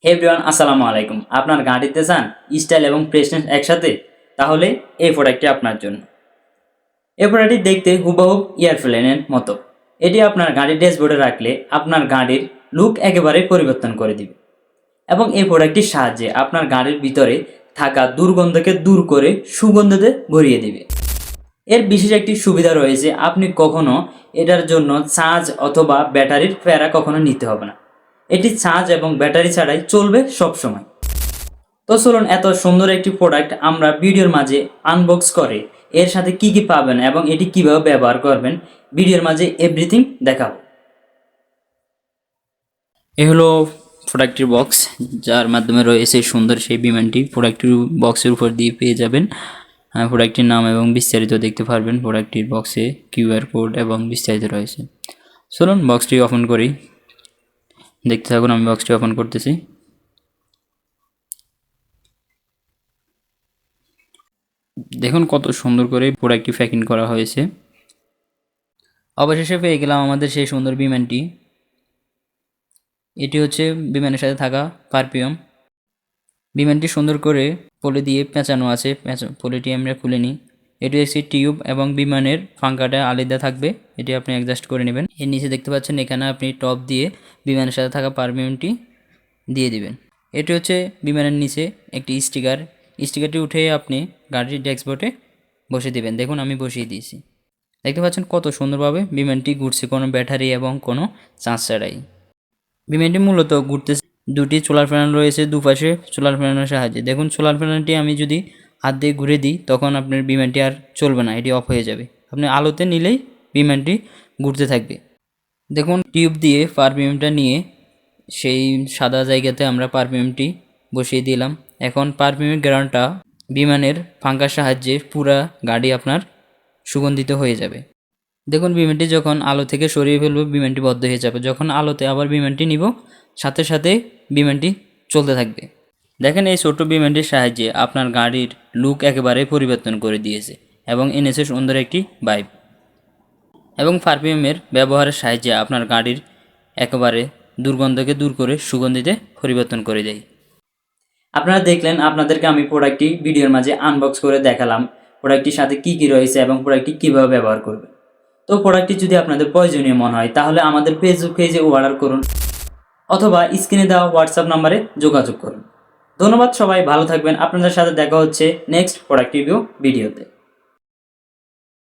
হে everyone, আসসালামু আলাইকুম। আপনার গাড়িতে চান স্টাইল এবং ফ্রেশনেস একসাথে? তাহলে এই প্রোডাক্টটি আপনার জন্য। এই প্রোডাক্টটি দেখতে হুবহু এয়ারপ্লেনের মতো। এটি আপনার গাড়ির ড্যাশবোর্ডে রাখলে আপনার গাড়ির লুক একেবারে পরিবর্তন করে দিবে এবং এই প্রোডাক্টটির সাহায্যে আপনার গাড়ির ভিতরে থাকা দুর্গন্ধকে দূর করে সুগন্ধতে ভরিয়ে দিবে। এর বিশেষ একটি সুবিধা রয়েছে, আপনি কখনো এটার জন্য চার্জ অথবা ব্যাটারির প্যারা কখনো নিতে হবে না। এটি চার্জ এবং ব্যাটারি ছাড়াই চলবে সব সময়। তো চলুন এত সুন্দর একটি প্রোডাক্ট আমরা ভিডিওর মাঝে আনবক্স করে এর সাথে কি কি পাবেন এবং এটি কিভাবে ব্যবহার করবেন ভিডিওর মাঝে এভরিথিং দেখাবো। এ হলো প্রোডাক্টটির বক্স, যার মাধ্যমে রয়েছে সুন্দর সেই বিমানটি। প্রোডাক্টটির বক্সের উপর দিয়ে পেয়ে যাবেন প্রোডাক্টটির নাম এবং বিস্তারিত দেখতে পারবেন। প্রোডাক্টটির বক্সে কিউআর কোড এবং বিস্তারিত রয়েছে। চলুন বক্সটি ওপেন করি, দেখতে থাকুন। আমি বক্সটি ওপেন করতেছি। দেখুন কত সুন্দর করে প্রোডাক্টটি প্যাকিং করা হয়েছে। অবশেষে পেয়ে গেলাম আমাদের সেই সুন্দর বিমানটি। এটি হচ্ছে বিমানের সাথে থাকা পারফিউম। বিমানটি সুন্দর করে পলি দিয়ে পেঁচানো আছে, পলিটি আমরা খুলে নিই। এটি হচ্ছে টিউব এবং বিমানের পাঙ্খাটা আলাদা থাকবে, এটি আপনি অ্যাডজাস্ট করে নেবেন। এর নিচে দেখতে পাচ্ছেন, এখানে আপনি টপ দিয়ে বিমানের সাথে থাকা পারফিউমটি দিয়ে দিবেন। এটি হচ্ছে বিমানের নিচে একটি স্টিকারটি উঠে আপনি গাড়ির ড্যাশবোর্ডে বসিয়ে দেবেন। দেখুন আমি বসিয়ে দিয়েছি। দেখতে পাচ্ছেন কত সুন্দরভাবে বিমানটি ঘুরছে, কোনো ব্যাটারি এবং কোনো চার্জ ছাড়াই। বিমানটি মূলত ঘুরতে দুটি সোলার প্যানেল রয়েছে দুপাশে সোলার প্যানেলের সাহায্যে। দেখুন সোলার প্যানেলটি আমি যদি হাত দিয়ে ঘুরে দিই তখন আপনার বিমানটি আর চলবে না, এটি অফ হয়ে যাবে। আপনি আলোতে নিলেই বিমানটি ঘুরতে থাকবে। দেখুন টিউব দিয়ে পারফিউমটা নিয়ে সেই সাদা জায়গাতে আমরা পারফিউমটি বসিয়ে দিলাম। এখন পারফিউমের গ্রাউন্ডটা বিমানের পাঙ্খার সাহায্যে পুরা গাড়ি আপনার সুগন্ধিত হয়ে যাবে। দেখুন বিমানটি যখন আলো থেকে সরিয়ে ফেলবো বিমানটি বন্ধ হয়ে যাবে। যখন আলোতে আবার বিমানটি নিব সাথে সাথে বিমানটি চলতে থাকবে। দেখেন এই ছোট্ট বিমানটির সাহায্যে আপনার গাড়ির লুক একেবারে পরিবর্তন করে দিয়েছে এবং এনেছে সুন্দর একটি ভাইব। এবং পারফিউমের ব্যবহারের সাহায্যে আপনার গাড়ির একেবারে দুর্গন্ধকে দূর করে সুগন্ধিতে পরিবর্তন করে দেয়। আপনারা দেখলেন, আপনাদেরকে আমি প্রোডাক্টটি ভিডিওর মাঝে আনবক্স করে দেখালাম প্রোডাক্টটির সাথে কি কি রয়েছে এবং প্রোডাক্টটি কীভাবে ব্যবহার করবে। তো প্রোডাক্টটি যদি আপনাদের প্রয়োজনীয় মনে হয় তাহলে আমাদের ফেসবুক পেজে অর্ডার করুন অথবা স্ক্রিনে দেওয়া হোয়াটসঅ্যাপ নাম্বারে যোগাযোগ করুন। ধন্যবাদ, সবাই ভালো থাকবেন। আপনাদের সাথে দেখা হচ্ছে নেক্সট প্রোডাক্ট রিভিউ ভিডিওতে।